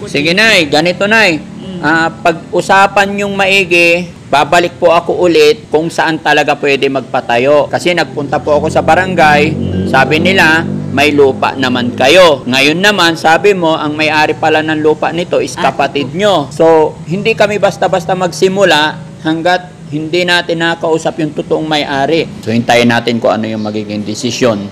Sige, Nay. Ganito, Nay. Pag-usapan yung maigi, babalik po ako ulit kung saan talaga pwede magpatayo. Kasi nagpunta po ako sa barangay, sabi nila, may lupa naman kayo. Ngayon naman, sabi mo, ang may-ari pala ng lupa nito is kapatid nyo. So, hindi kami basta-basta magsimula hanggat hindi natin nakausap yung totoong may-ari. So, hintayin natin kung ano yung magiging desisyon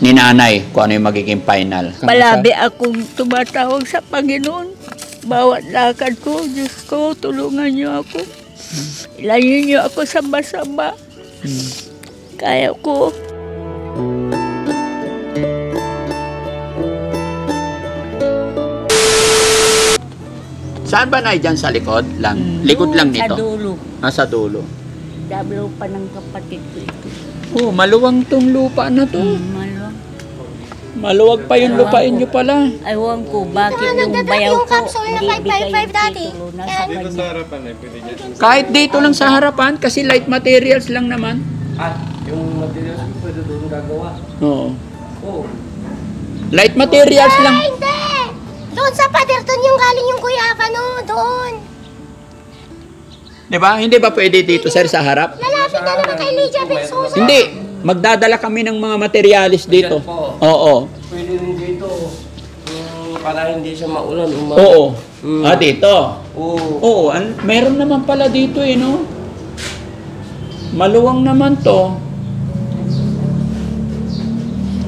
ni nanay, kung ano yung magiging final. Palabi akong tumatawag sa Panginoon. Bawat lakad ko, Diyos ko, tulungan niyo ako. Ilayin niyo ako sa masama. Kaya ko. Saan ba, Nay? Diyan sa likod lang? Likod lang nito? Sa dulo. Sa dulo. Dablo pa ng kapatid ko ito. Oh, maluwang tong lupa na to. Maluwang. Maluwag pa yung lupain nyo pala. Aywan ko, bakit yung bayaw ko hindi bigay titulo na sa Dito kanya. sa harapan eh, pwede dyan. Kahit dito lang sa harapan, kasi light materials lang naman. At yung materials ko pwede doon gagawa. Oo. Oo. Light materials lang. Hindi! Doon sa pader, doon yung galing yung guyaba, no? Doon. Di ba? Hindi ba pwede dito, sir, sa harap? Lalapit na naman kay Lydia Bensosa. Hindi. Magdadala kami ng mga materialis dito. Dyan po. Oo. Pwede rin dito. Para hindi siya maulan. Oo. Mm. Dito. Oo. Oo. Meron naman pala dito eh, no? Maluwang naman to.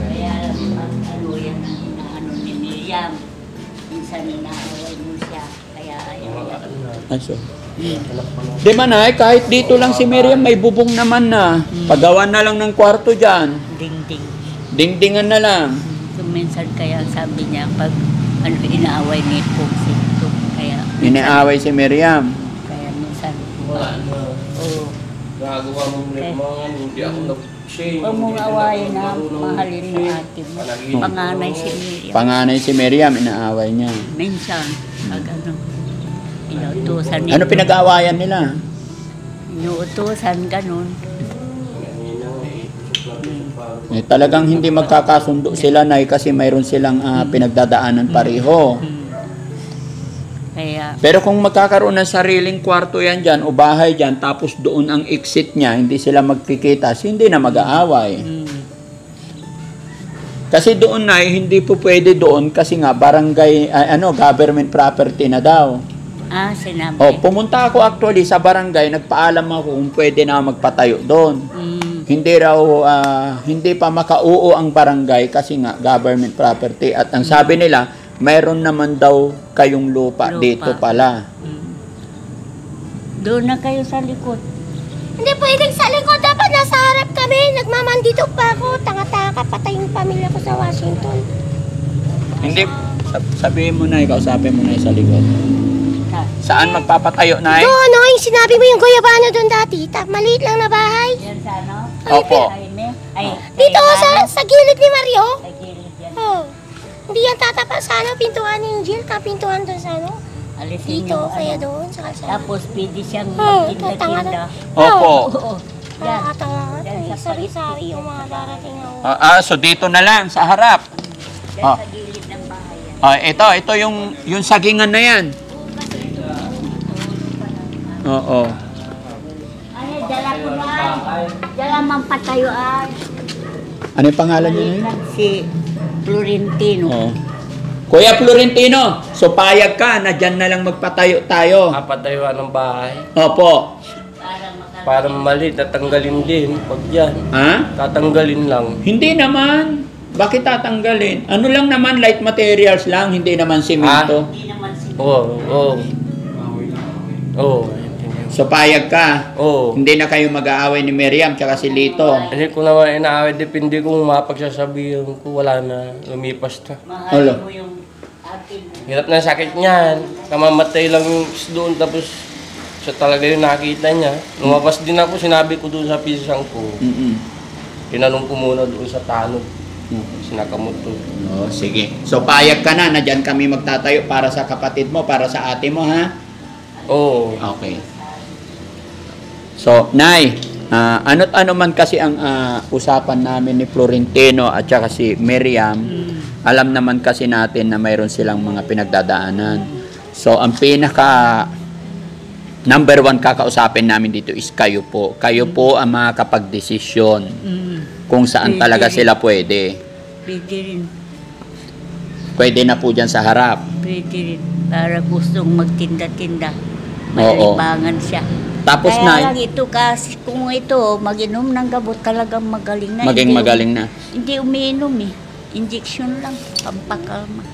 Kaya ano yan na ano ni Miriam. Minsan inaaway mo siya. Kaya ayaw niya. Aso. Di ba, Nay? Kahit dito lang si Miriam, may bubong naman na. Pagawa na lang ng kwarto dyan. Ding-ding. Dingdingan na lang. So, minsan kaya sabi niya, pag ano, inaaway ni Pugsi ito. Kaya, Iniaway si Miriam. kaya minsan, Wala na. oo. Nagawa mo mga hindi ako nag-shame. Huwag mong awayin na mahalin mo ate mo. Panganay si Miriam. Panganay si Miriam, inaaway niya. Minsan, pag ano, inuutusan nito. Ano pinag-aawayan nila? Inuutusan, ganun. Talagang hindi magkakasundo sila, Nay, kasi mayroon silang pinagdadaanan pareho. Kaya, Pero kung magkakaroon ng sariling kwarto yan dyan o bahay dyan, tapos doon ang exit niya, hindi sila magkikita, hindi na mag-aaway. Kasi doon, Nay, hindi po pwede doon kasi nga barangay, government property na daw. sinabi. Pumunta ako actually sa barangay, nagpaalam ako kung pwede na magpatayo doon. Hindi raw, hindi pa makauo ang barangay kasi nga government property. At ang sabi nila, mayroon naman daw kayong lupa. Dito pala. Doon na kayo sa likod. Hindi pwedeng sa likod. Dapat nasa harap kami. Nagmamandito pa ako. Tanga-tanga patay yung pamilya ko sa Washington. Hindi, sabihin mo, Nay, kausapin mo, Nay, sa likod. Saan magpapatayo, Nay? Doon, no, yung sinabi mo yung guyabano doon dati. Maliit lang na bahay. Yan sa ano? Opo. Dito sa gilid ni Mario. Sa gilid yan. Oh. Hindi yan tatapa sa ano, pintuan ni Jill. Pintuan doon sa ano. Alisin Dito, nyo, kaya ano. doon sa kalsada. Tapos pwede siyang tanga magtinda-tinda. na. Opo. Oo. Yan. Nakakatawa ka. Yan sa Sari-sari yung mga darating ako. So dito na lang, sa harap. Yan sa gilid ng bahay. yan. Ito yung sagingan na yan. Oo. Ano, dala ko na ay. Dala mang patayuan. Ano yung pangalan niya, Nay? Si Florentino. Oo. Kuya Florentino, so payag ka na dyan na lang magpatayo tayo. Kapatayuan ng bahay. Opo. Para mali, tatanggalin din. Pag yan, Ha? tatanggalin lang. Hindi naman. Bakit tatanggalin? Ano lang naman, light materials lang, hindi naman simento. Hindi naman si Oo. So payag ka. Oo. Hindi na kayo mag-aaway ni Miriam tsaka si Lito. Hindi ko naman inaaway, depende kung mapagsasabihan ko, wala na, lumipas na. mahalin mo yung atin. Hirap na sakit niyan. Kamamatay lang doon, tapos siya talaga yung nakita niya. Lumabas din ako, sinabi ko doon sa pisang ko. Tinanong ko muna doon sa tanod. Sinakamot to. Sige. So payag ka na dyan kami magtatayo para sa kapatid mo, para sa ate mo, ha? Oo. Okay. So, Nay, ano't ano man kasi ang usapan namin ni Florentino at saka si Miriam, Alam naman kasi natin na mayroon silang mga pinagdadaanan. So, ang pinaka number 1 kakausapin namin dito is kayo po. Kayo po ang makakapag-desisyon kung saan talaga sila pwede. Pwede rin. Pwede na po dyan sa harap. Pwede rin. Para gustong magtinda-tinda. Oo. Malibangan siya. Tapos Kaya na, lang ito kasi kung ito mag-inom ng gamot talagang magaling na. maging Hindi magaling na. Hindi umiinom eh. Injection lang. Pampakalma.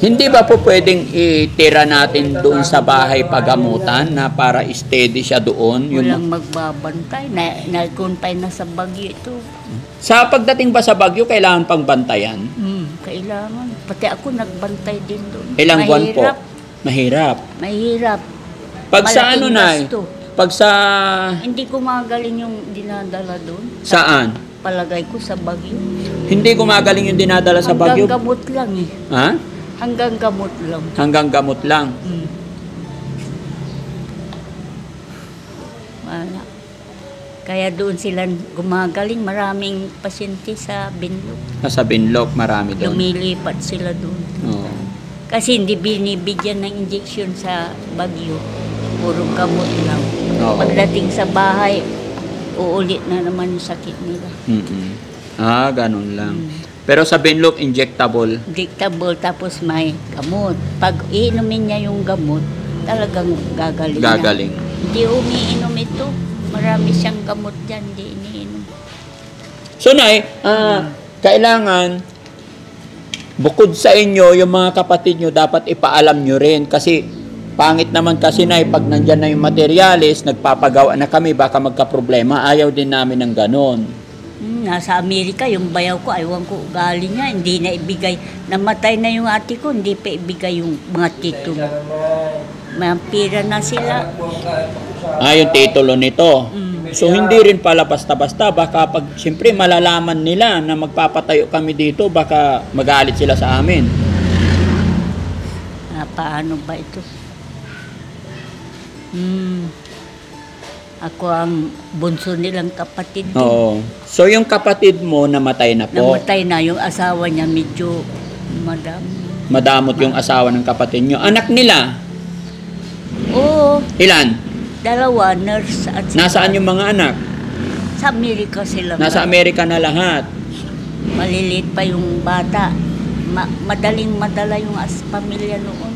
Hindi ba po pwedeng itira natin doon sa bahay pagamutan na para steady siya doon? Walang magbabantay. Na-confine na sa Baguio ito. Sa pagdating ba sa Baguio, kailangan pang bantayan? Kailangan. Pati ako nagbantay din doon. Ilang buwan po? Mahirap. Mahirap. Pag sa ano, Malaking Nay? gasto. Pag sa... Hindi ko magaling yung dinadala doon. Saan? Palagay ko sa Baguio. Hindi gumagaling yung dinadala sa Baguio? Hanggang gamot lang eh. Ha? Hanggang gamot lang. Hanggang gamot lang. Wala. Kaya doon sila gumagaling. Maraming pasyente sa Binlog. Sa Binlog, marami doon. Lumilipat sila doon. Oo. Kasi hindi binibigyan ng injection sa Baguio. Puro gamot lang. Oo. Pagdating sa bahay, uulit na naman yung sakit nila. Ganun lang. Pero sa Binlog, injectable. Dictable tapos may gamot. Pag iinumin niya yung gamot, talagang gagaling na. Gagaling. Hindi umiinom ito. Marami siyang gamot dyan, hindi iniinom. So, Nay, kailangan, bukod sa inyo, yung mga kapatid nyo, dapat ipaalam nyo rin. Kasi, pangit naman kasi, Nay, pag nandyan na yung materialis, nagpapagawa na kami, baka magka-problema. Ayaw din namin ng ganon. Nasa Amerika, yung bayaw ko, aywan ko ugali niya, hindi na ibigay. Namatay na yung ate ko, hindi pa ibigay yung mga titulo. May pira na sila. Yung titulo nito. So, hindi rin pala basta-basta. Baka pag, siyempre, malalaman nila na magpapatayo kami dito, baka magalit sila sa amin. Paano ba ito? Ako ang bunso nilang kapatid din. Oo. So, yung kapatid mo, namatay na po. Namatay na yung asawa niya, medyo Madamot yung asawa ng kapatid nyo. Anak nila, Oo, ilan? 2 nurse at Nasaan yung mga anak? sa Amerika sila. Nasa Amerika na lahat. Maliliit pa yung bata. Madaling madala yung pamilya noon.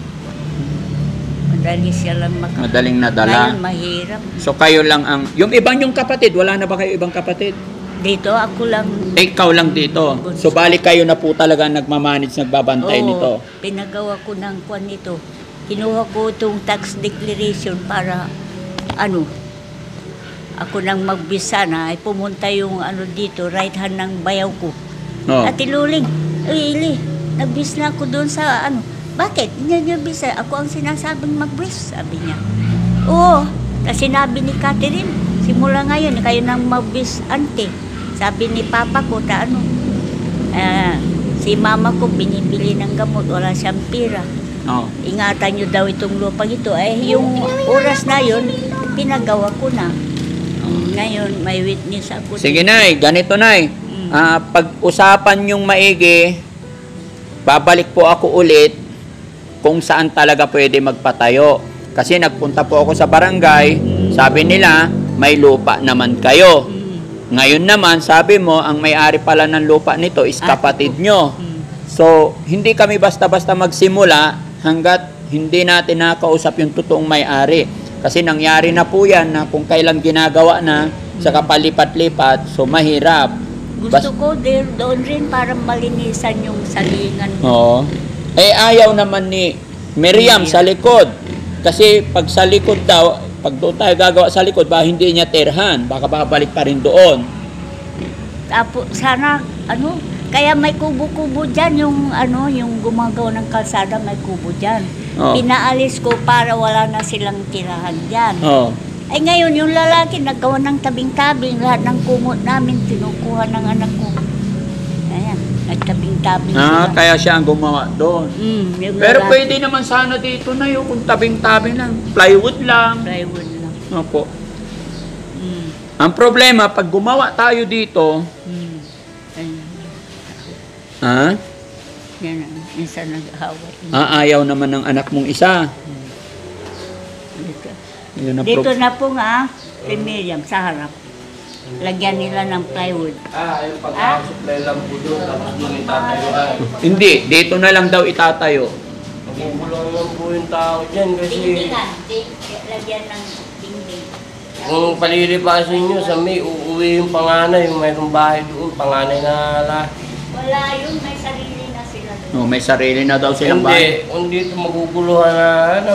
Madali siya lang Madaling nadala. Ngayon, mahirap. So, kayo lang ang... Yung ibang yung kapatid, wala na ba kayo ibang kapatid? Dito, ako lang. Ikaw lang dito. So, balik kayo na po talaga nagmamanage, nagbabantay nito. Pinagawa ko ng kwan nito. Kinuha ko itong tax declaration para, ako nang magbisa na, ay pumunta yung dito, right hand ng bayaw ko. Oh. Ate Luling, Ili, nagbis na ako doon sa bakit? Hindi niya bisa. Ako ang sinasabing magbis, sabi niya. Oo, kasi sinabi ni Catherine, simula ngayon, kayo nang magbis, ante. Sabi ni Papa ko, si Mama ko binibili ng gamot, wala siyang pira. Oh. Ingatan nyo daw itong lupang ito. Yung oras na yun, pinagawa ko na. Ngayon, may witness ako. Sige, Nay. Ganito, Nay. Pag-usapan yung maigi, babalik po ako ulit kung saan talaga pwede magpatayo. Kasi nagpunta po ako sa barangay, sabi nila, may lupa naman kayo. Ngayon naman, sabi mo, ang may-ari pala ng lupa nito is kapatid nyo. So, hindi kami basta-basta magsimula hanggat hindi natin nakausap yung totoong may-ari. Kasi nangyari na po yan na kung kailan ginagawa na sa kapalipat-lipat, so mahirap. Gusto ko doon rin para malinisan yung salingan. Oo. Ayaw naman ni Miriam sa likod. Kasi pag sa likod daw, pag doon tayo gagawa sa likod, hindi niya tirhan. Baka babalik pa rin doon. Tapos, sana, kaya may kubo-kubo dyan, yung gumagawa ng kalsada, may kubo dyan. Oh. Pinaalis ko para wala na silang tirahan dyan. Oh. Ngayon, yung lalaki, naggawa ng tabing-tabing, lahat ng kumot namin, tinukuha ng anak ko. Ayan, nagtabing-tabing sila. Kaya siya ang gumawa doon. Pero pwede naman sana dito na yung kung tabing-tabing lang. Plywood lang. Plywood lang. Opo. Ang problema, pag gumawa tayo dito, Yan, minsan nag-away. Ayaw naman ng anak mong isa. Dito. Yun ang Dito na po nga, si Miriam, sa harap. Lagyan nila ng plywood. Yung pagkakasupply lang po doon, tapos doon itatayuan. Hindi, dito na lang daw itatayo. Magugulong lang po yung tao dyan kasi Lagyan ng dingding. kung palilipasin nyo sa May, uuwi yung panganay, yung mayroong bahay doon, panganay na lalaki. Wala yun, may sarili na sila doon. Oh, may sarili na daw silang bahay. Hindi, kung dito maguguluhan na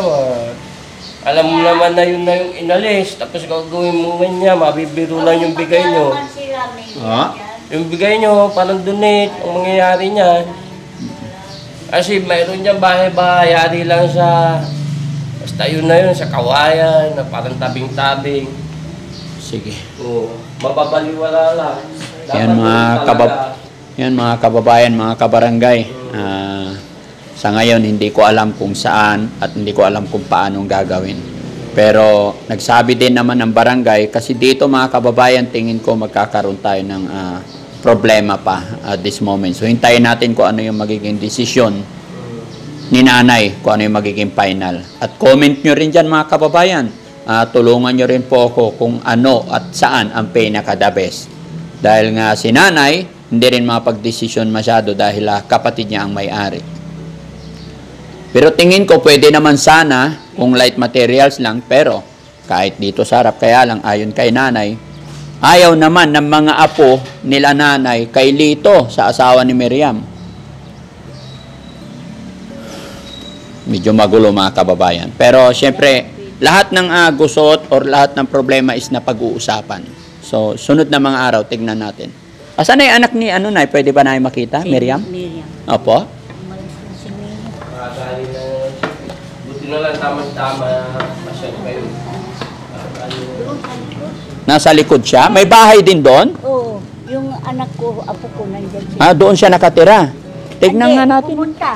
alam mo naman na yun na yung inalis, tapos gagawin mo ganyan, mabibiro lang yung bigay nyo. Naman sila, may Ah? Yung bigay nyo, parang donate, ang mangyayari niyan. Kasi mayroon dyan bahay-bahayari lang sa, basta yun na yun, sa kawayan, na parang tabing-tabing. Sige. Oo, mababaliwala lang. Yan mga kababayan, mga kabarangay. Sa ngayon, hindi ko alam kung saan at hindi ko alam kung paano gagawin. Pero nagsabi din naman ng barangay, kasi dito mga kababayan, tingin ko magkakaroon tayo ng problema pa at this moment. So hintayin natin kung ano yung magiging desisyon ni nanay, kung ano yung magiging final. At comment nyo rin dyan mga kababayan. Tulungan nyo rin po ako kung ano at saan ang pinaka-the best. Dahil nga si nanay, hindi rin makapag-desisyon masyado dahil kapatid niya ang may-ari. Pero tingin ko pwede naman sana kung light materials lang, pero kahit dito sa harap, kaya lang ayon kay nanay, ayaw naman ng mga apo nila nanay kay Lito sa asawa ni Miriam. Medyo magulo mga kababayan. Pero syempre, lahat ng gusot or lahat ng problema is na pag-uusapan. So, sunod na mga araw, tignan natin. Asan na yung anak ni Nay? Pwede ba na makita? Si Miriam? Miriam. Opo. Umalis na si Miriam. Makakali na, buti na lang tama-tama, masyad kayo. Nasa likod siya. May bahay din doon? Oo, yung anak ko, apo ko, nandyan siya. Doon siya nakatira. Tignan Hindi, nga natin. Pumunta.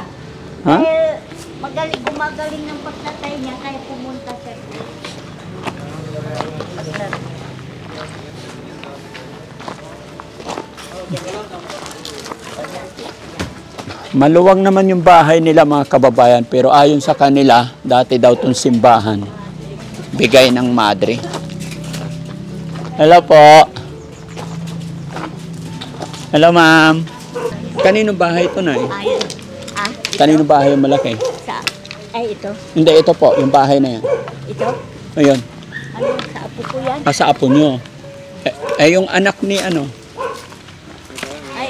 Ha? Gumagaling ng pagtatay niya, kaya pumunta siya. Maluwag naman yung bahay nila mga kababayan, pero ayon sa kanila, dati daw itong simbahan. Bigay ng madre. Hello po. Hello ma'am. Kanino bahay ito na Ayun. Kanino bahay yung malaki? Ito. Hindi, ito po, yung bahay na yan. Ito? Ayun. Ano, sa apo ko yan? Sa apo nyo. Yung anak ni ano?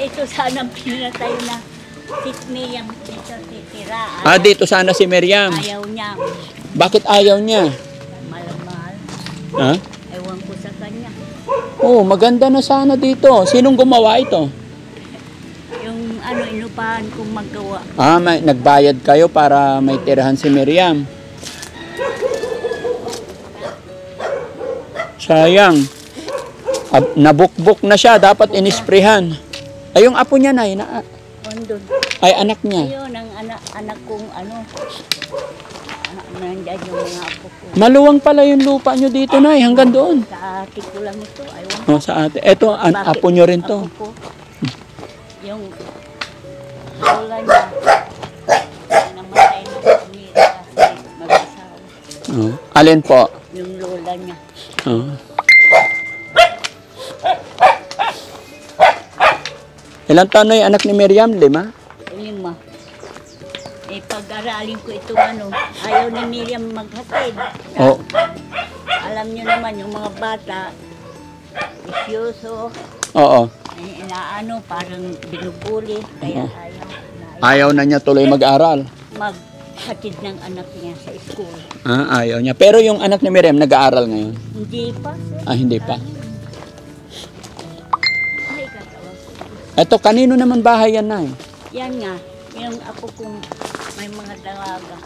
Ito sana pinatay na si Miriam dito titira. Dito sana si Miriam. Ayaw niya. Bakit ayaw niya? Mahal. Ha? Ewan ko sa kanya. Oh, maganda na sana dito. Sinong gumawa ito? Yung inupahan kong magawa. Nagbayad kayo para may tirahan si Miriam. Sayang. Nabukbuk na siya. Dapat inisprehan. Ay, yung apo niya, Nay. Andun. Ay, anak niya. Ayun, ang anak kong nandiyan yung mga apo ko. Maluwang pala yung lupa nyo dito, Nay. Hanggang doon. Sa ate ko lang ito. Aywan. Sa ate. Ito, apo nyo rin to. Apo ko. Yung lola niya, namatay na Mira kasi mag-asawa. Alin po? Yung lola niya. Ilang taon na yung anak ni Miriam? 5? 5. Pag-aralin ko itong ayaw ni Miriam maghatid. Alam niyo naman, yung mga bata, isyoso, Oo. parang binubuli, kaya Ayaw na niya tuloy mag-aral. maghatid ng anak niya sa school. Ayaw niya. Pero yung anak ni Miriam nag-aaral ngayon? Hindi pa, sir. Hindi pa. Ay, katawa ko. Eto, kanino naman bahay yan, Nay? Yan nga, yung apo kong may mga dalaga.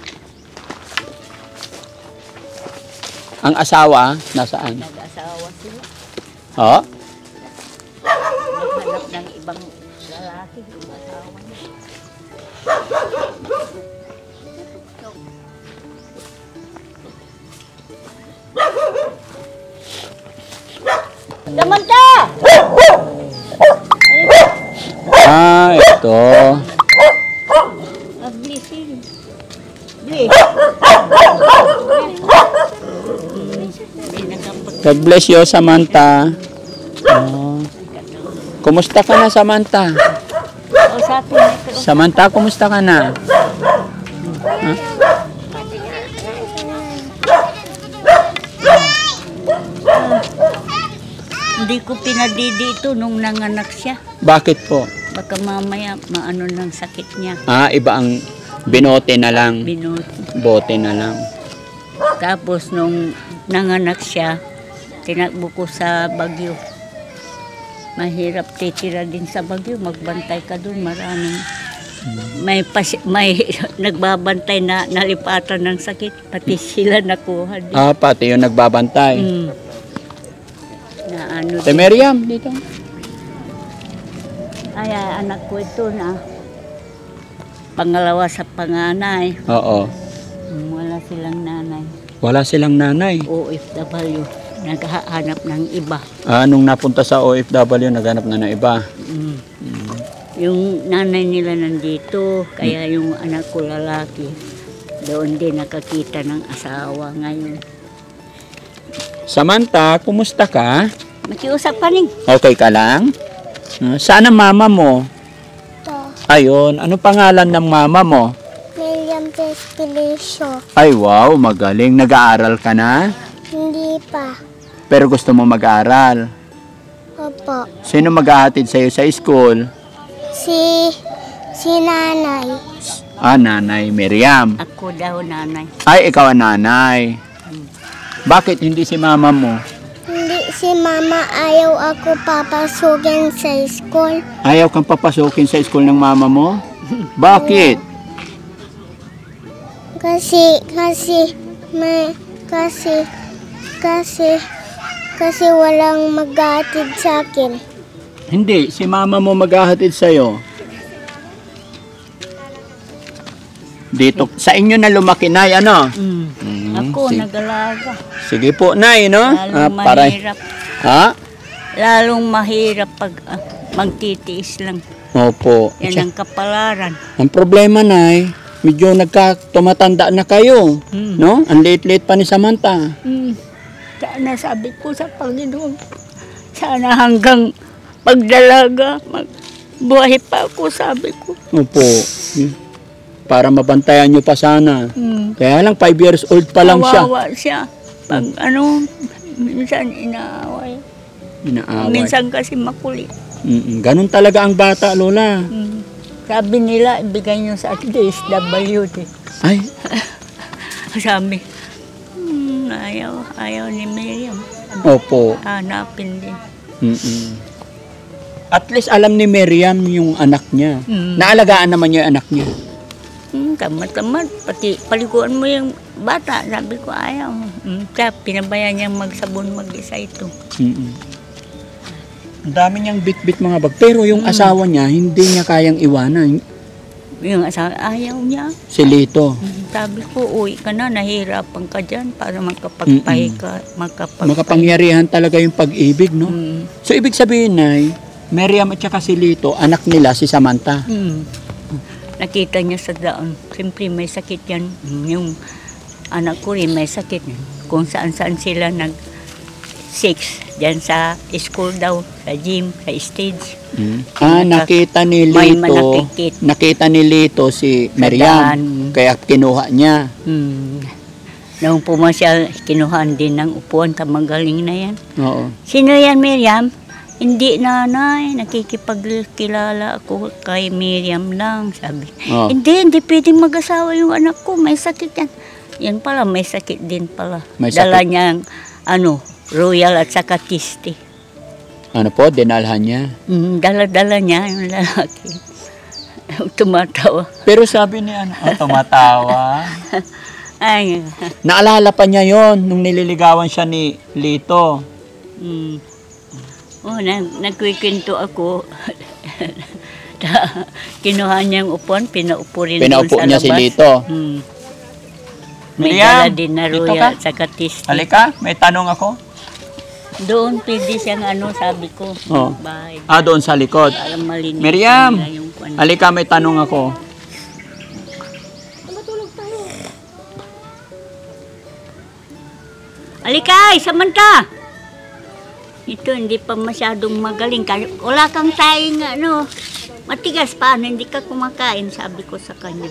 Ang asawa, nasaan? Nag-asawa sila. Naghanap ng ibang lalaki, yung asawa niya. Samantha! Ito. God bless you, Samantha. Oh. Kumusta ka na, Samantha? O sa atin ito. Samantha, kumusta ka na? Hindi ko pinadidi ito nung nanganak siya. Bakit po? Baka mamaya maano ng sakit niya. Iba ang binote na lang. Bote na lang. Tapos nung nanganak siya, tinakbo ko sa Baguio. Mahirap titira din sa Baguio, magbantay ka doon, maraming. May nagbabantay na nalipatan ng sakit, pati sila nakuha din. Pati yung nagbabantay. Na ano Si Miriam, dito. ay anak ko ito na pangalawa sa panganay. Oo. Wala silang nanay. Wala silang nanay. OFW, naghahanap ng iba. Nung napunta sa OFW, naghanap na ng iba. Yung nanay nila nandito, kaya yung anak ko lalaki, doon din nakakita ng asawa ngayon. Samantha, kumusta ka? Makiusap ka rin. Okay ka lang? Saan ang mama mo? Ito. Ayun, ano pangalan ng mama mo? Miriam Destilesio. Ay wow, magaling. Nag-aaral ka na? Hindi pa. Pero gusto mo mag-aaral? Opo. Sino maghahatid sa'yo sa school? Si nanay. Nanay Miriam. Ako daw nanay. Ay, ikaw ang nanay. Bakit hindi si mama mo? Hindi si mama ayaw ako papasukin sa school. Ayaw kang papasukin sa school ng mama mo? Bakit? Kasi walang maghatid sa akin. Hindi, si mama mo maghahatid sa'yo. Dito, sa inyo na lumaki, Nay, ano? Ako sige. nag-alaga. Sige po, Nay, no? Lalong mahirap. Ha? Lalong mahirap pag magtitiis lang. Opo. Yan ang kapalaran. Ang problema, Nay, medyo tumatanda na kayo. No? Ang late-late pa ni Samantha. Sana sabi ko sa Panginoon, sana hanggang pagdalaga, buhay pa ako, sabi ko. Opo. Para mabantayan nyo pa sana. Kaya lang 5 years old pa lang siya. Kawawa siya. Pag minsan inaaway. Inaaway. Minsan kasi makulit. Ganun talaga ang bata, Lola. Sabi nila, ibigay nyo sa DSWD. Ay, Sabi, ayaw ni Miriam. opo. Hanapin din. At least alam ni Miriam yung anak niya. Naalagaan naman niya yung anak niya. Tamad-tamad. Pati paliguan mo yung bata. Sabi ko, ayaw. Kaya pinabayaan niyang magsabon mag-isa ito. Ang dami niyang bit-bit mga bag. Pero yung asawa niya, hindi niya kayang iwanan. Yung asawa, ayaw niya. Si Lito. Sabi ko, uwi ka na, nahihirapan ka dyan para makapagpahi ka. Makapangyarihan talaga yung pag-ibig, no? So, ibig sabihin, Nay, Miriam at saka si Lito, anak nila si Samantha. Nakita niya sa daan. Siyempre may sakit yan. Yung anak ko rin may sakit. Kung saan-saan sila nag-6. Diyan sa school daw, sa gym, sa stage. Nakita ni May Lito. manakikit. Nakita ni Lito si Miriam. Kaya kinuha niya. Nung pumasya, kinuhaan din ng upuan. Magaling na yan. Oo. Sino yan, Miriam? Hindi, nanay. Nakikipagkilala ako kay Miriam lang, sabi. Oh. Hindi pwedeng mag-asawa yung anak ko. May sakit yan. Yan pala, may sakit din pala. May Dala sakit. niyang, royal at saka kisti. Ano po, dinalhan niya. Dala-dala niya yung lalaki. Tumatawa. Pero sabi niya, tumatawa. Ay, Naalala pa niya yon nung nililigawan siya ni Lito. nagkikwento ako. Kinuha niya yung upuan, pinaupo rin Pinaupo doon sa niya labas. si Lito. May Miriam, dala din na dito royal ka? at saka kisti. Halika, may tanong ako. Doon pwede siyang sabi ko, Oh. bahay. Doon sa likod. Para malinis Miriam, nila yung kwan. halika, may tanong ako. Alikay, Samantha! Ito, hindi pa masyadong magaling. Wala kang saing, matigas pa, hindi ka kumakain, sabi ko sa kanya.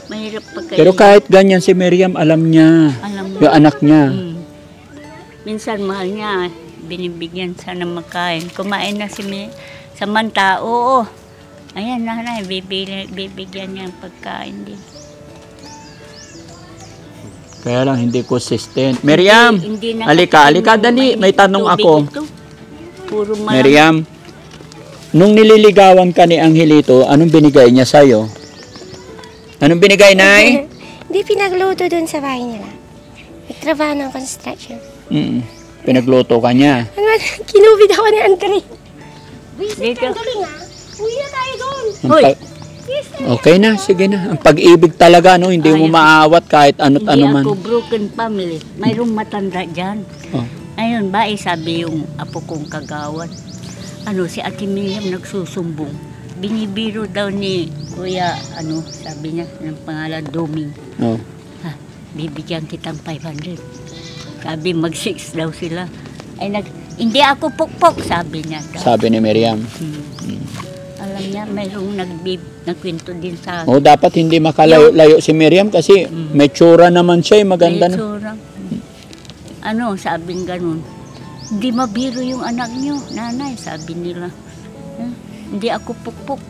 Mahirap pagkain. Pero kahit ganyan si Miriam, alam niya. Alam mo. Yung anak niya. Minsan mahal niya, binibigyan siya ng makain. Kumain na si Samantha, oo. Ayan, nanay, bibigyan niya ng pagkain din. Kaya lang hindi consistent. Miriam, Hindi alika, dali. May tanong ako. Puro Miriam, nung nililigawan ka ni Angelito, anong binigay niya sa'yo? Anong binigay, Nay? Hindi pinagluto dun sa bahay nila. Nagtrabaho ng construction. Pinagluto ka niya. Ano, kinubid ako ni Andre. Dito. Ang galing Uwi na tayo doon. Ang Hoy. Okay na, sige na. Ang pag-ibig talaga, no? Hindi mo maawat kahit ano't ano man. Hindi ako broken family. Mayroong matanda dyan. Oh. Ayun ba, sabi yung apo kong kagawad. Si Ate Miriam nagsusumbong. Binibiro daw ni Kuya, sabi niya, ng pangalan Doming. Oh. Bibigyan kitang 500. Sabi, mag-6 daw sila. Hindi ako pukpok, sabi niya daw. Sabi ni Miriam. Alam niya, mayroong nagkwento din sa akin. Oh, dapat hindi makalayo-layo si Miriam kasi may tsura naman siya, maganda na. Sabing ganun. Hindi mabiro yung anak niyo, nanay, sabi nila. Hindi ako pukpok.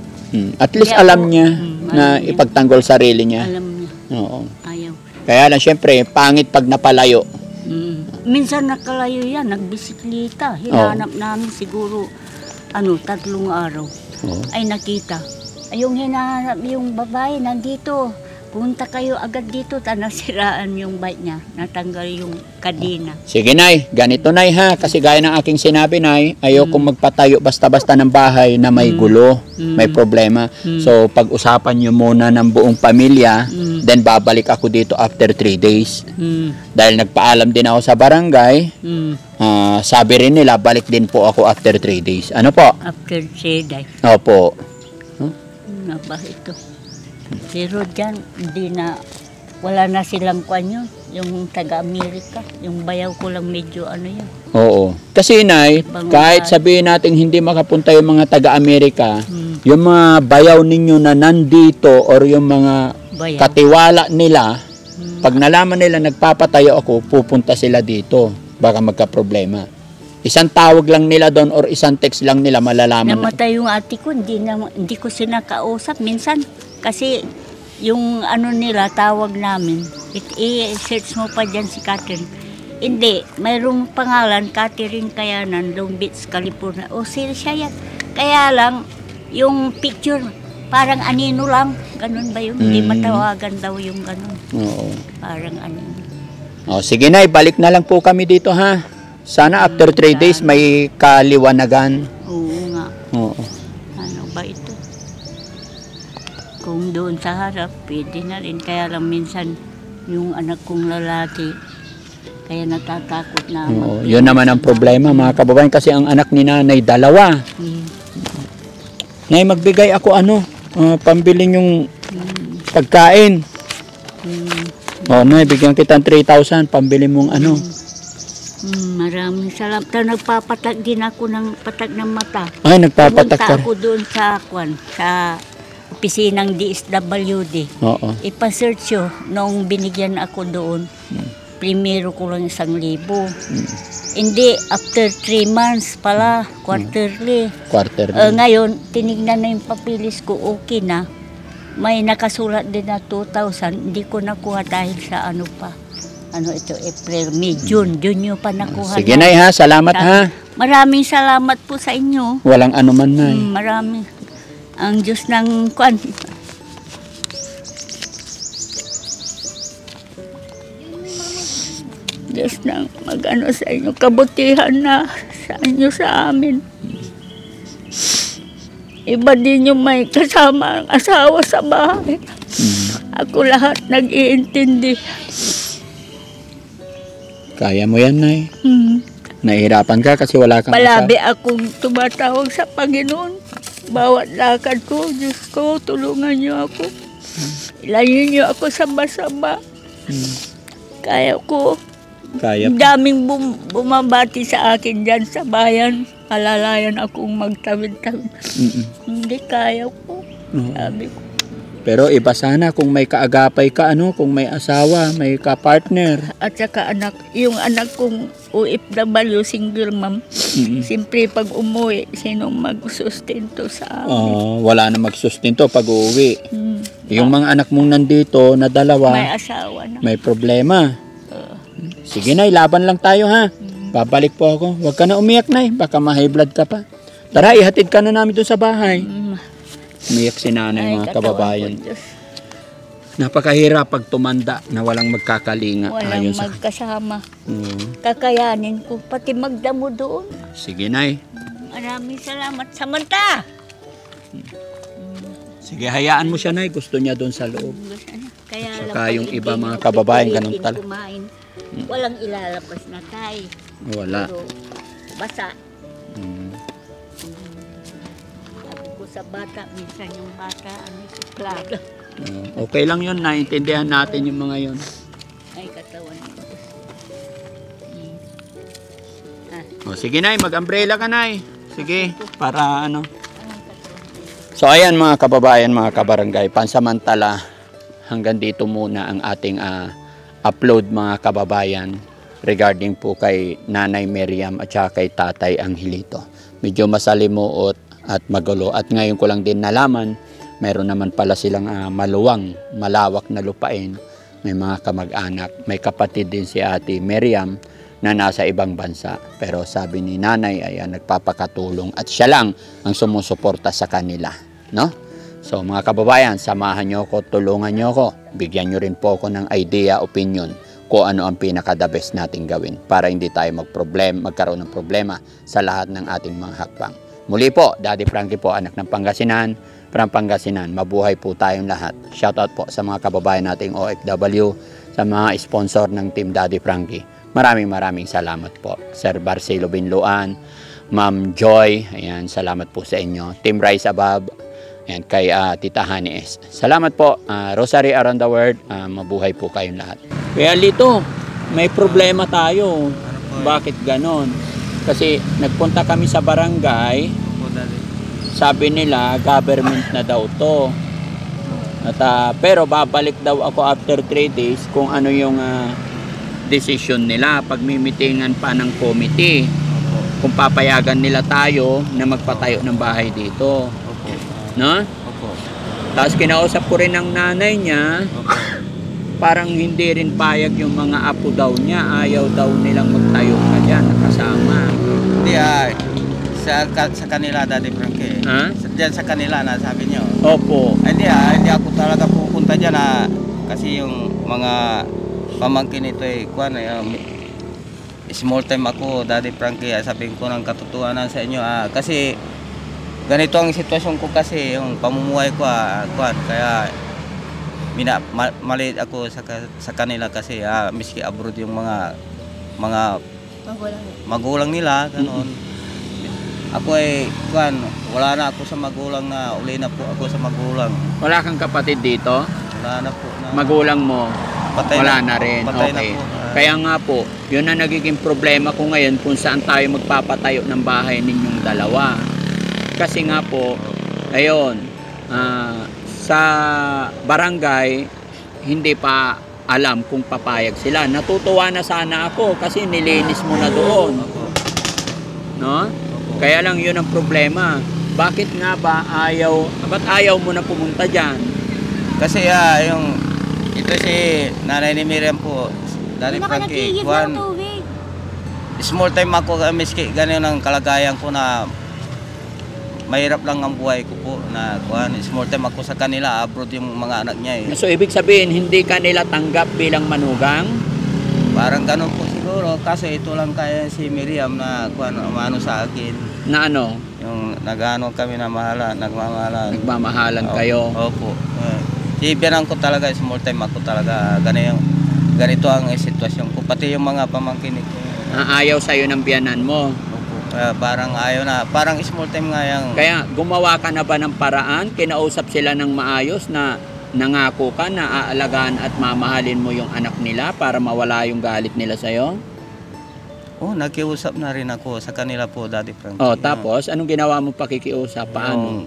At least Hindi alam ako- niya na alam niya. ipagtanggol sarili niya. Alam niya, Oo. ayaw. Kaya lang, syempre, pangit pag napalayo. Minsan nakalayo yan, nagbisikleta. Hinanap namin siguro, 3 araw. Oo. Ay nakita. Ay, yung hinahanap yung babae nandito. Punta kayo agad dito. Nasiraan yung bike niya. Natanggal yung kadena. Sige, Nay. Ganito, Nay, ha? Kasi gaya ng aking sinabi, Nay, ayokong magpatayo basta-basta ng bahay na may gulo, may problema. So, pag-usapan nyo muna ng buong pamilya, then babalik ako dito after 3 days. Dahil nagpaalam din ako sa barangay, sabi rin nila, balik din po ako after 3 days. Ano po? After 3 days. Opo. Na ba ito? Pero dyan, wala na silang kwan yun. Yung taga-Amerika. Yung bayaw ko lang medyo yun. Oo. Kasi, Nay, kahit sabihin natin hindi makapunta yung mga taga-Amerika, yung mga bayaw ninyo na nandito or yung mga Bayaw. katiwala nila, pag nalaman nila nagpapatayo ako, pupunta sila dito. Baka magka-problema. Isang tawag lang nila doon or isang text lang nila, malalaman na. Namatay yung ate ko, hindi ko sinakausap minsan. Kasi yung nila, tawag namin, i-search mo pa dyan si Catherine. Hindi, mayroong pangalan, Catherine Kayanan, Long Beach, California. Siya yan. Kaya lang, yung picture, parang anino lang. Ganun ba yun? Hindi matawagan daw yung ganun. Oo. Parang anino. Sige, Nay, balik na lang po kami dito, ha? Sana after 3 days may kaliwanagan. Oo nga. Oo. Ano ba ito? Kung doon sa harap, pwede na rin. Kaya lang minsan, yung anak kong lalaki, kaya natatakot na. Oo. Yun naman ang problema, mga kababayan, kasi ang anak ni Nanay, 2. Nay, magbigay ako pambilin yung pagkain. Nay, bigyan kita ng 3,000, pambili mong Maraming salamat. Nagpapatak din ako ng patak ng mata. Ay, nagpapatak Pumunta ka. ako doon sa opisinang DSWD. Oo. Ipa-search yun. Noong binigyan ako doon, primero ko lang 1,000. Hindi, after 3 months pala, quarterly. Ngayon, tinignan na yung papilis ko, okay na. May nakasulat din na 2,000. Hindi ko nakuha dahil sa April, May, June. June yung pa nakuha. Sige, Nay, ha? Salamat, ha? Maraming salamat po sa inyo. Walang anuman, Nay. Maraming. Ang Diyos ng kwan. Diyos nang sa inyo. Kabutihan na sa inyo sa amin. Iba din yung may kasama ang asawa sa bahay. Ako lahat nag-iintindi. Kaya mo yan, Nay. Nahihirapan ka kasi wala kang Palabi akong tumatawag sa Panginoon. Bawat lakad ko, Diyos ko, tulungan niyo ako. Ilayin niyo ako sa basaba. Kaya ko, Kaya. Ang daming bumabati sa akin dyan sa bayan. Alalayan akong magtawid-tawid. Hindi kaya ko. Sabi ko. Pero iba sana kung may kaagapay ka, kung may asawa, may ka-partner. At saka yung anak kong OFW, single mom. Siyempre pag umuwi, sinong magsustinto sa amin? Wala na magsustinto pag uuwi. Yung mga anak mong nandito na dalawa, May asawa na. may problema. Sige Nay, laban lang tayo ha. Babalik po ako. Huwag ka na umiyak Nay, baka ma-high blood ka pa. Tara, ihatid ka na namin doon sa bahay. Umiyak si nanay, mga kababayan. Napakahirap pag tumanda na walang magkakalinga. Walang ayon sa... magkasama. Kakayanin ko, pati magdamo doon. Sige Nay. Maraming salamat. Samantha! Sige, hayaan mo siya Nay. Gusto niya doon sa loob. Kaya Saka lang yung pag iba hindi mga mo kababayan, pipilitin ganun talaga. kumain, walang ilalabas na tay. Wala. Pero basa. Sabi ko sa bata, minsan yung bata, suplado. Okay lang yun. Naintindihan natin yung mga yun. Ay, katawan nito. Sige Nay, mag-umbrella ka Nay. Sige, para So ayan mga kababayan, mga kabarangay, pansamantala hanggang dito muna ang ating upload mga kababayan regarding po kay Nanay Miriam at saka kay Tatay Angelito. Medyo masalimuot at magulo at ngayon ko lang din nalaman, meron naman pala silang maluwang, malawak na lupain. May mga kamag-anak, may kapatid din si Ate Miriam na nasa ibang bansa. Pero sabi ni Nanay ay nagpapakatulong at siya lang ang sumusuporta sa kanila. No? So mga kababayan, samahan nyo ako, tulungan nyo ako. Bigyan nyo rin po ako ng idea, opinion kung ano ang pinaka-the best natin gawin para hindi tayo magkaroon ng problema sa lahat ng ating mga hakbang. Muli po, Daddy Frankie po, anak ng Pangasinan, from Pangasinan. Mabuhay po tayong lahat. Shoutout po sa mga kababayan nating OFW, sa mga sponsor ng Team Daddy Frankie. Maraming salamat po. Sir Barcelo Binloan, Ma'am Joy, ayan, salamat po sa inyo. Team Rise Above, ayan, kay Tita Honey S. Salamat po. Rosary Around the World, mabuhay po kayong lahat. Kaya Lito, may problema tayo. Bakit ganon? Kasi nagpunta kami sa barangay, sabi nila government na daw to. At, pero babalik daw ako after 3 days kung ano yung decision nila pag mimitingan pa ng committee. Kung papayagan nila tayo na magpatayo ng bahay dito. No? Tapos kinausap ko rin ng nanay niya, parang hindi rin payag yung mga apo daw niya. Ayaw daw nilang magtayo ka dyan, nakasama. Hindi sa kanila Daddy Frankie. Diyan sa kanila na sabi niyo. Opo. Hindi ako talaga pupunta diyan kasi yung mga pamangkin nito small time ako Daddy Frankie, sabihin ko ng katotohanan sa inyo kasi ganito ang sitwasyon ko kasi yung pamumuhay ko kaya maliit ako sa kanila kasi miski abroad yung mga magulang nila ganon. Ako wala na ako sa magulang na uli na po ako sa magulang. Wala kang kapatid dito? Wala na po. Magulang mo? Patay wala na rin. Patay okay. Na po. Kaya nga po, yun ang nagiging problema ko ngayon kung saan tayo magpapatayo ng bahay ninyong dalawa. Kasi nga po, ayun, sa barangay, hindi pa alam kung papayag sila. Natutuwa na sana ako kasi nilinis mo na doon. No? Kaya lang yun ang problema. Bakit nga ba ba't ayaw mo na pumunta dyan? Kasi ito si Nanay ni Miriam po, Daddy Frankie, small time ako, miski ganyan ang kalagayan ko na mahirap lang ang buhay ko po na small time ako sa kanila, abroad yung mga anak niya So ibig sabihin, hindi ka nila tanggap bilang manugang? Parang ganun po siguro, kasi ito lang kaya si Miriam na umano sa akin. Na ano? Yung nagmamahalan Nagmamahalan kayo? Opo. Ibiyanan ko talaga, small time ako talaga. Ganito ang sitwasyon ko. Pati yung mga pamangkin ko. Ayaw sa'yo ng biyanan mo? Opo. Parang ayaw na. Parang small time nga yan. Kaya gumawa ka na ba ng paraan? Kinausap sila ng maayos na nangako ka na aalagaan at mamahalin mo yung anak nila para mawala yung galit nila sa'yo? Oh, nakiusap na rin ako sa kanila po, Daddy Frankie. Oh, tapos, anong ginawa mo pakikiusap? Paano?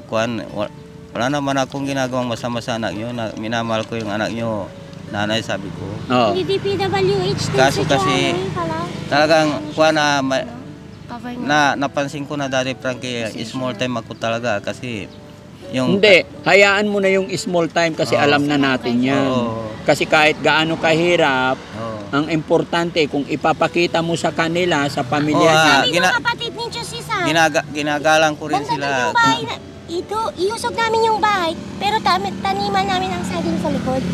Wala naman akong ginagawang masama sa anak nyo. Minamahal ko yung anak nyo, nanay, sabi ko. Oh. Hindi DPWH din Kaso si kasi, Joanne pala. Talagang, Cover na. napansin ko na, Daddy Frankie, small time ako talaga kasi yung... Hindi, hayaan mo na yung small time kasi alam na natin yan. Kasi kahit gaano kahirap, ang importante kung ipapakita mo sa kanila, sa pamilya niya. Sabi ng kapatid ni Jusisa, Ginagalang ko rin banda sila. yung bahay na, ito, iusog namin yung bahay, pero taniman namin ang saging sa likod.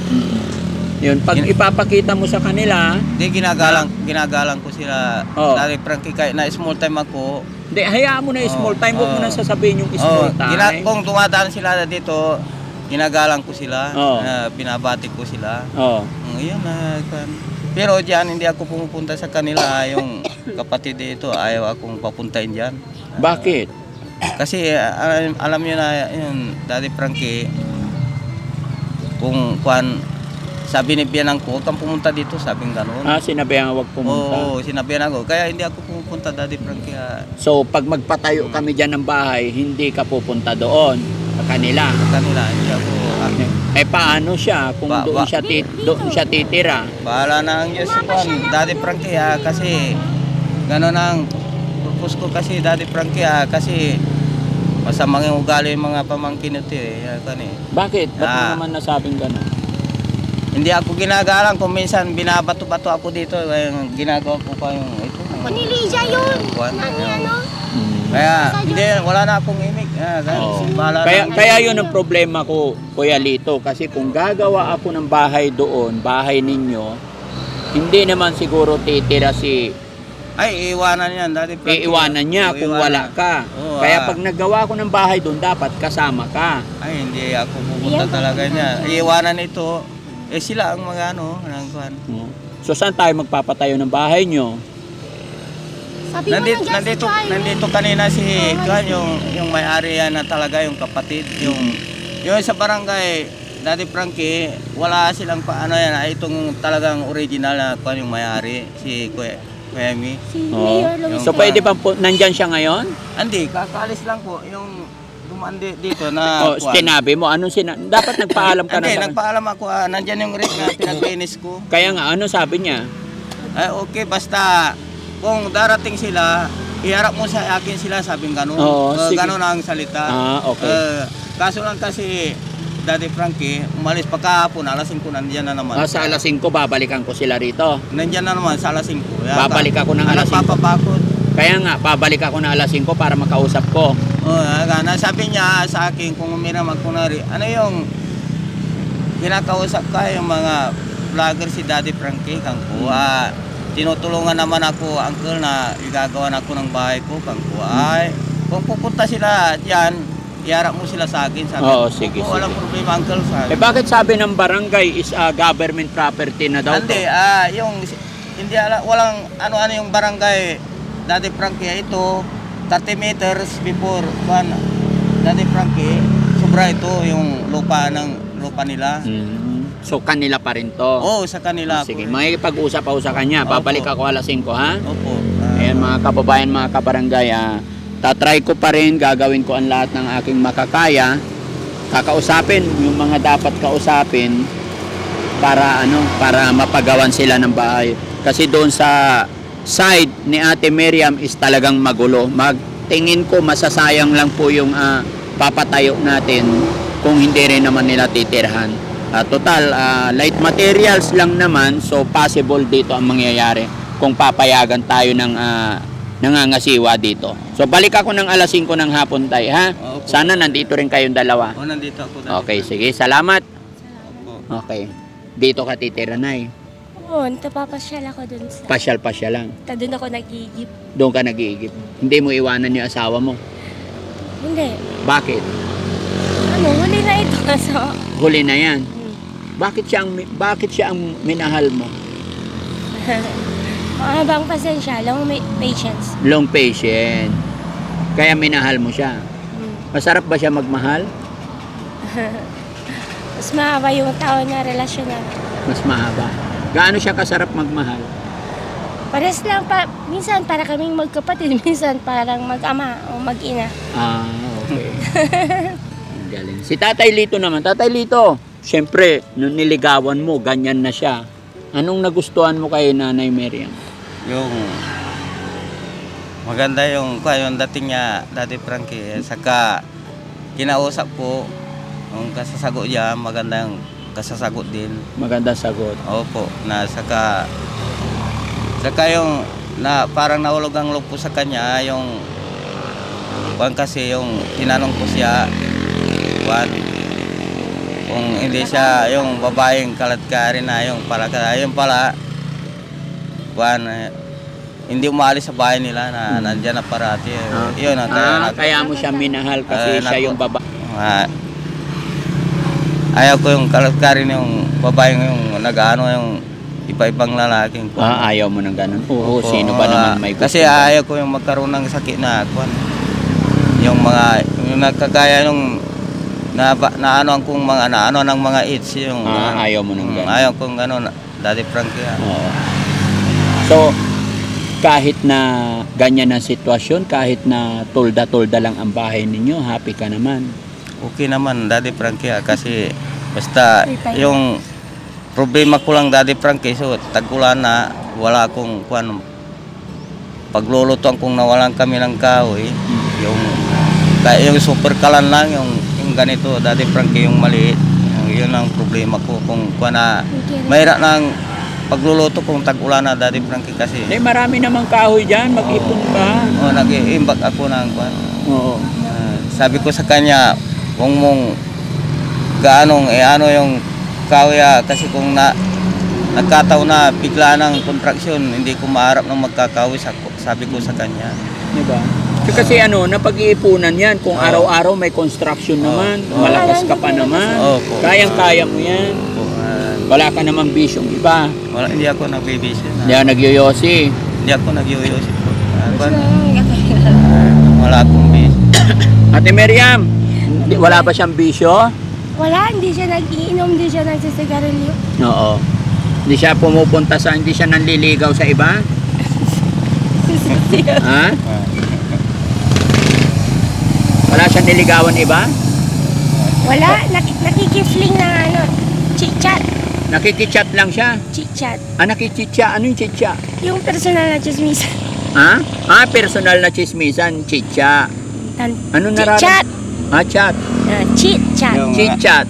Yun, pag ipapakita mo sa kanila, Ginagalang ko sila. Oh. Daddy Frankie, kahit na small time ako. hindi, hayaan mo na yung small time, huwag mo na sasabihin yung small time. Kung dumadaan sila dito, ginagalang ko sila. Oh. Binabati ko sila. Oh. Yun na. Pero diyan, hindi ako pumupunta sa kanila. Yung kapatid dito, ayaw akong papuntahin diyan. Bakit? Kasi alam niyo na yun, Daddy Frankie, kung sabi ni Bianang ko, huwag kang pumunta dito, sabing gano'n. Sinabihan huwag pumunta. Oo, sinabihan ako. Kaya hindi ako pumupunta, Daddy Frankie. So, pag magpatayo kami dyan ng bahay, hindi ka pupunta doon sa kanila. Sa kanila, hindi ako. Paano siya kung doon siya titira? Bahala na ang Diyos Juan, Daddy Frankie, kasi gano'n ang purpose ko kasi, Daddy Frankie, kasi masamang yung ugali yung mga pamangkin ito Bakit? Ba't mo naman nasabing gano'n? Hindi ako ginagalang, kung minsan binabato-bato ako dito, ginagawa ko pa yung ito. Ako ni Lydia yun. Kaya wala na akong imig. Kaya yun ang problema ko, Kuya Lito, kasi kung gagawa ako ng bahay doon, bahay ninyo, hindi naman siguro titira si... Ay, iiwanan yan, Daddy Frankie. Iiwanan niya kung wala ka. Kaya pag naggawa ko ng bahay doon, dapat kasama ka. Ay, hindi ako pupunta talaga niya. Iiwanan ito. Sila ang mga So saan tayo magpapatayo ng bahay nyo? Sabi Nandito kanina si yung may-ari yan na talaga, yung kapatid, yung sa barangay, Daddy Frankie, wala silang itong talagang original na yung may-ari, si Kuya Emi. Si Mayor Luis. So pwede pa po, nandyan siya ngayon? Hindi, kakaalis lang po, yung dumaan dito na... Sinabi mo, dapat nagpaalam ka na Hindi, sa... nagpaalam ako, nandyan yung rate na pinag-finish ko. Kaya nga, ano sabi niya? Okay, basta kung darating sila, iharap mo sa akin sila, sabing gano'n. Gano'n ang salita. Okay. Kaso lang kasi, Daddy Frankie, umalis pa kahapon, alas 5 nandiyan na naman. Sa alas 5, babalikan ko sila rito. Nandiyan na naman sa alas 5. Babalik ako ng alas 5. Papapakot. Kaya nga, babalik ako ng alas 5 para makausap ko. Sabi niya sa akin, kung umira magkunari, ano yung kinakausap ka, yung mga vlogger si Daddy Frankie, kangko, tinutulungan naman ako, uncle, na igagawa na ako ng bahay ko, kangko, kung pupunta sila dyan, iharap mo sila sa akin, sabi sige. Walang problema, uncle, sabi. Bakit sabi ng barangay is government property na daw? Hindi, walang ano-ano yung barangay, Daddy Frankie, ito, 30 meters before Daddy Frankie, sobra ito yung lupa nila. So kanila pa rin to? Oo, sa kanila. Sige, makikipag-usap ako sa kanya. Babalik ako alas 5, ha? Opo. Ayan mga kababayan, mga kabarangay, tatry ko pa rin, gagawin ko ang lahat ng aking makakaya. Kakausapin yung mga dapat kausapin para mapagawan sila ng bahay. Kasi doon sa side ni Ate Miriam is talagang magulo. Tingin ko masasayang lang po yung papatayo natin kung hindi rin naman nila titirhan. Total, light materials lang naman, so possible dito ang mangyayari kung papayagan tayo ng nangangasiwa dito. So balik ako ng alas 5 ng hapon tayo, ha? Okay. Sana nandito rin kayong dalawa. Nandito ako. Okay, sige, salamat. Okay, dito ka titira, Nay. Oo, papasyal ako dun sa... Pasyal-pasyal lang. Doon ako nag-iigip. Doon ka nag-iigip. Hindi mo iwanan yung asawa mo. Hindi. Bakit? Huli na ito. So... Huli na yan. Bakit siya ang minahal mo? Mahabang pasensya, long patience. Long patient. Kaya minahal mo siya. Masarap ba siya magmahal? Mas mahaba yung taon na relasyon namin. Mas mahaba. Gaano siya kasarap magmahal? Pares lang pa, minsan para kaming magkapatid, minsan parang mag-ama o mag-ina. Ah, okay. Ang galing. Si Tatay Lito naman. Tatay Lito, siyempre, nung niligawan mo, ganyan na siya. Anong nagustuhan mo kay Nanay Miriam? Yung maganda yung dating niya, Daddy Frankie. Saka kinausap ko, yung kasasagot niya, maganda yung kasasagot din. Maganda sagot. Opo, na saka yung na parang nahulog ang loob ko sa kanya, yung kasi yung tinanong ko siya, kung hindi siya yung babaeng kaladkari na yung pala, hindi umalis sa bahay nila na nandiyan na parati. Yun, Kaya mo siya minahal kasi siya yung babae. Ayaw ko yung kaladkari yung babaeng yung nag-ano yung iba-ibang lalaking ko. Ayaw mo ng ganun. Oo, sino ba naman may gusto? Kasi ayaw ko yung magkaroon ng sakit na yung mga yung nagkagaya nung naano kung mga naano ng mga AIDS yung ayaw mo ng ganun. Ayaw kong gano'n, Daddy Frankie. Oo. So, kahit na ganyan ang sitwasyon, kahit na tolda-tolda lang ang bahay ninyo, happy ka naman. Okay naman, Daddy Frankie, kasi basta yung problema ko lang, Daddy Frankie, so tag-ulan na, wala akong paglulutuan kung nawalan kami ng kahoy, yung super kalan lang, yung ganito, Daddy Frankie, yung maliit, yun ang problema ko, kung mayroon ng pagluluto kung tag-ulan na, Daddy Frankie, kasi marami namang kahoy dyan, mag-ipon ka. Nag-iimbak ako ng Oo. sabi ko sa kanya, kung mong ano yung kahoy, kasi kung nagkataon na bigla ng kontraksyon, hindi ko maharap ng magkakahoy, sabi ko sa kanya. Diba? Kasi napag-iipunan yan. Kung araw-araw may construction naman, malakas ka pa naman, kayang-kaya mo yan. Wala ka namang bisyong iba. Hindi ako nagbibisyo. Hindi ako nagyoyosi. Hindi ako nagyoyosi. Wala akong bisyo. Ate Miriam, wala ba siyang bisyo? Wala, hindi siya nag-iinom, hindi siya nagsisigarilyo. Oo. Hindi siya hindi siya nanliligaw sa iba? Ha? Wala siyang niligawan iba? Wala, nakikifling na chit-chat. Nakikichat lang siya? Chit-chat. Nakikitcha? Ano yung chitcha? Yung personal na chismisan. Personal na chismisan, chitcha. Ano Chit-chat. Chat. Chit-chat. Chit-chat.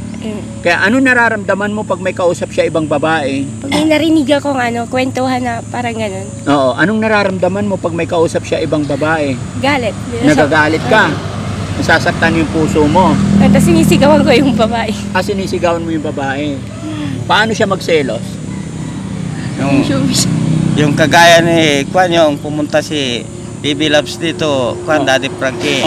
Kaya ano nararamdaman mo pag may kausap siya ibang babae? Pag may narinig akong kwentuhan na parang ganun. Oo, anong nararamdaman mo pag may kausap siya ibang babae? Galit. Nagagalit ka? Nasasaktan yung puso mo? Tapos sinisigawan ko yung babae. Sinisigawan mo yung babae. Paano siya magselos? Yung kagaya ni yung pumunta si Baby Loves dito, Daddy Frankie.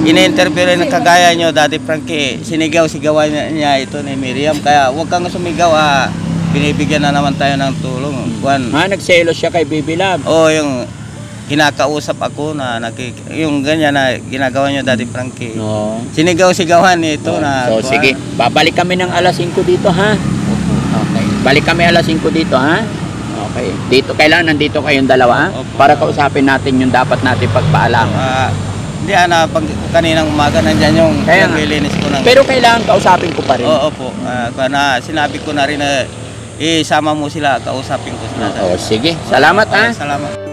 Ina-interview rin ng kagaya nyo, Daddy Frankie. Sigawan niya ito ni Miriam. Kaya huwag kang sumigaw, binibigyan na naman tayo ng tulong. Nagselos siya kay Baby Love? Yung kinakausap ako yung ganyan na ginagawa nyo, Daddy Frankie. Sinigaw-sigawan ito So sige, babalik kami ng alas 5 dito, ha? Okay. Balik kami alas 5 dito, ha? Okay. Dito, kailangan nandito kayong dalawa, para kausapin natin yung dapat natin pagpaalam. Hindi, pag kaninang umaga nandyan yung naglilinis ko ng... Pero kailangan kausapin ko pa rin. Opo. Sinabi ko na rin na isama mo sila, kausapin ko sila. Sige. Salamat, ha? Salamat.